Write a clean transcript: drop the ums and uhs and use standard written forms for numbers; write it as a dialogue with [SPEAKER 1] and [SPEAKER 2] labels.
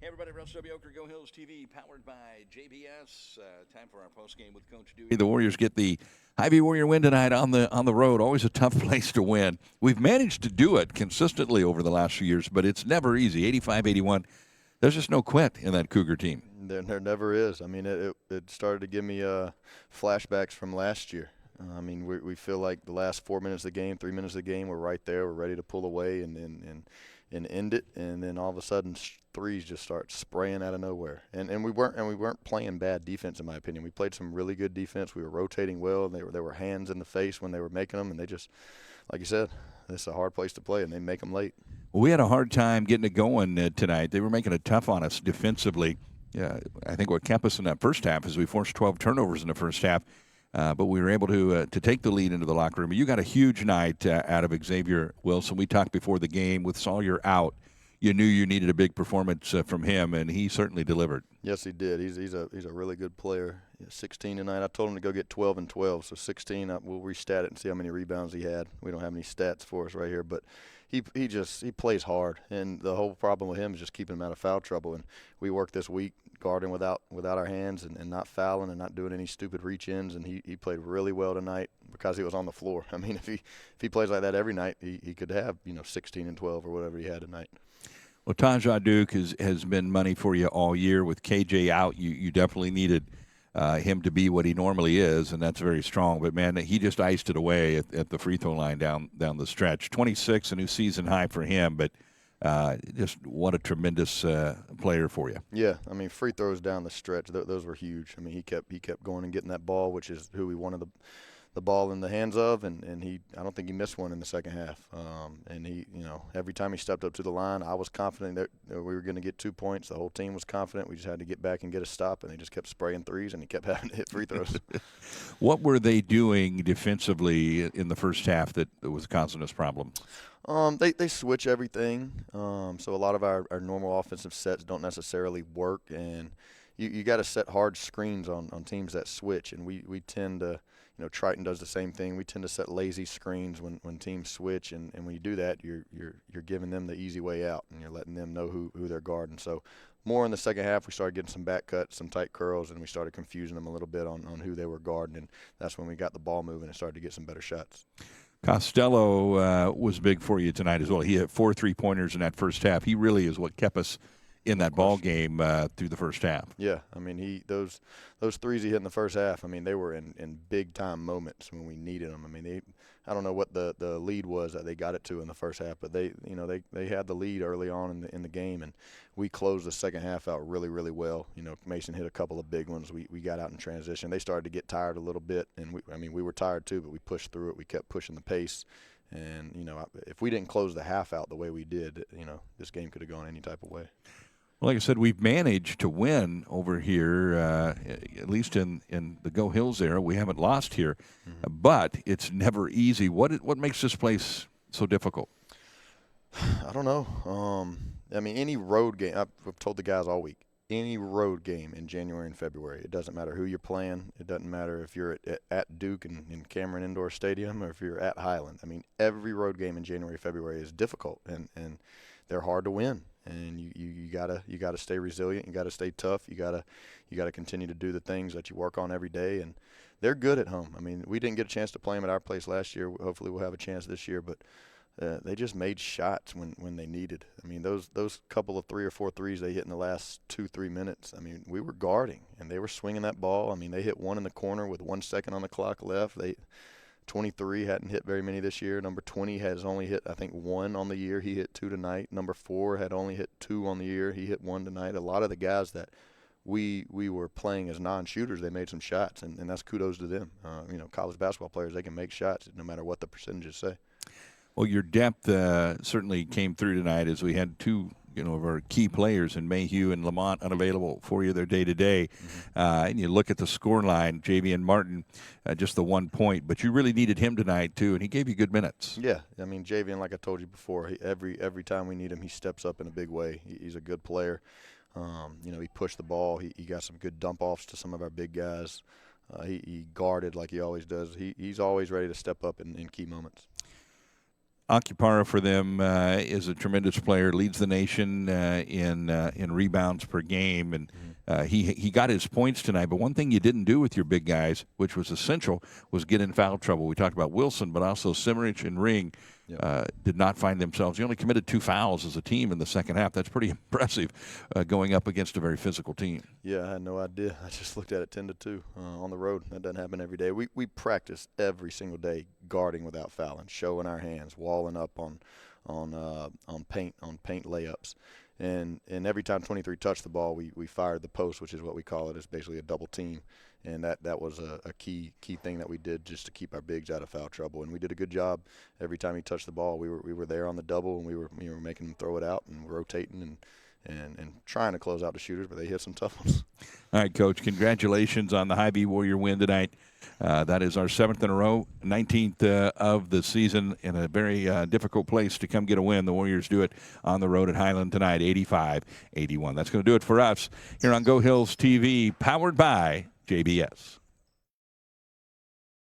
[SPEAKER 1] Hey everybody, Russ W. Oker, Go Hills TV, powered by JBS. Time for our postgame with Coach Dewey. The Warriors get the Hy-Vee Warrior win tonight on the road. Always a tough place to win. We've managed to do it consistently over the last few years, but it's never easy. 85-81. There's just no quit in that Cougar team.
[SPEAKER 2] There never is. I mean, it started to give me flashbacks from last year. I mean, we feel like the last 4 minutes of the game, 3 minutes of the game, we're right there. We're ready to pull away and end it, and then all of a sudden threes just start spraying out of nowhere. And we weren't playing bad defense, in my opinion. We played some really good defense. We were rotating well. And there were hands in the face when they were making them, and they just, like you said, it's a hard place to play, and they make them late.
[SPEAKER 1] Well, we had a hard time getting it going tonight. They were making it tough on us defensively. Yeah, I think what kept us in that first half is we forced 12 turnovers in the first half. But we were able to take the lead into the locker room. You got a huge night out of Xavier Wilson. We talked before the game with Sawyer out. You knew you needed a big performance from him, and he certainly delivered.
[SPEAKER 2] Yes, he did. He's a really good player. 16 tonight. I told him to go get 12 and 12. So 16, we'll restat it and see how many rebounds he had. We don't have any stats for us right here, but he plays hard, and the whole problem with him is just keeping him out of foul trouble. And we worked this week guarding without our hands and not fouling and not doing any stupid reach-ins, and he played really well tonight because he was on the floor. I mean, if he plays like that every night, he could have 16 and 12 or whatever he had tonight.
[SPEAKER 1] Well, Tajah Duke has been money for you all year. With KJ out, you definitely needed him to be what he normally is, and that's very strong. But, man, he just iced it away at the free throw line down the stretch. 26, a new season high for him, but just what a tremendous player for you.
[SPEAKER 2] Yeah, I mean, free throws down the stretch, those were huge. I mean, he kept going and getting that ball, which is who we wanted the ball in the hands of, and I don't think he missed one in the second half. And he, every time he stepped up to the line, I was confident that we were going to get 2 points. The whole team was confident. We just had to get back and get a stop, and they just kept spraying threes, and he kept having to hit free throws.
[SPEAKER 1] What were they doing defensively in the first half that was causing us problems?
[SPEAKER 2] They switch everything. So a lot of our normal offensive sets don't necessarily work, and you got to set hard screens on teams that switch, and we tend to. Triton does the same thing. We tend to set lazy screens when teams switch, and when you do that, you're giving them the easy way out, and you're letting them know who they're guarding. So more in the second half, we started getting some back cuts, some tight curls, and we started confusing them a little bit on who they were guarding, and that's when we got the ball moving and started to get some better shots.
[SPEAKER 1] Costello was big for you tonight as well. He hit 4 3-pointers in that first half. He really is what kept us in that ball game through the first half.
[SPEAKER 2] Yeah, I mean, those threes he hit in the first half, I mean, they were in big-time moments when we needed them. I mean, I don't know what the lead was that they got it to in the first half, but they had the lead early on in the game, and we closed the second half out really, really well. Mason hit a couple of big ones. We got out in transition. They started to get tired a little bit, and we were tired too, but we pushed through it. We kept pushing the pace. And, if we didn't close the half out the way we did, this game could have gone any type of way.
[SPEAKER 1] Well, like I said, we've managed to win over here, at least in the Go Hills era. We haven't lost here, but it's never easy. What makes this place so difficult?
[SPEAKER 2] I don't know. I mean, any road game, I've told the guys all week, any road game in January and February, it doesn't matter who you're playing. It doesn't matter if you're at Duke in Cameron Indoor Stadium or if you're at Highland. I mean, every road game in January, February is difficult, and they're hard to win. And you gotta stay resilient. You gotta stay tough. You gotta continue to do the things that you work on every day. And they're good at home. I mean, we didn't get a chance to play them at our place last year. Hopefully, we'll have a chance this year. But they just made shots when they needed. I mean, those couple of 3 or 4 threes they hit in the last 2-3 minutes. I mean, we were guarding and they were swinging that ball. I mean, they hit one in the corner with 1 second on the clock left. 23 hadn't hit very many this year. Number 20 has only hit, I think, 1 on the year. He hit 2 tonight. Number 4 had only hit 2 on the year. He hit 1 tonight. A lot of the guys that we were playing as non-shooters, they made some shots, and that's kudos to them. College basketball players, they can make shots no matter what the percentages say. Well,
[SPEAKER 1] your depth certainly came through tonight as we had 2 of our key players in Mayhew and Lamont unavailable for you their day-to-day. And you look at the score line, Javian Martin, just the 1 point, but you really needed him tonight too, and he gave you good minutes.
[SPEAKER 2] Yeah, I mean, Javian, like I told you before, every time we need him, he steps up in a big way. He's a good player. He pushed the ball. He got some good dump-offs to some of our big guys. He guarded like he always does. He's always ready to step up in key moments.
[SPEAKER 1] Occupara for them is a tremendous player, leads the nation in rebounds per game, and he got his points tonight. But one thing you didn't do with your big guys, which was essential, was get in foul trouble. We talked about Wilson, but also Simmerich and Ring did not find themselves. You only committed 2 fouls as a team in the second half. That's pretty impressive going up against a very physical team.
[SPEAKER 2] Yeah, I had no idea. I just looked at it 10-2 on the road. That doesn't happen every day. We practice every single day guarding without fouling, showing our hands, walling up on paint layups. And every time 23 touched the ball, we fired the post, which is what we call it. It's basically a double team. And that was a key thing that we did just to keep our bigs out of foul trouble. And we did a good job. Every time he touched the ball, we were there on the double, and we were making him throw it out and rotating and trying to close out the shooters, but they hit some tough ones.
[SPEAKER 1] All right, Coach, congratulations on the Hy-Vee Warrior win tonight. That is our 7th in a row, 19th of the season, in a very difficult place to come get a win. The Warriors do it on the road at Highland tonight, 85-81. That's going to do it for us here on Go Hills TV, powered by JBS.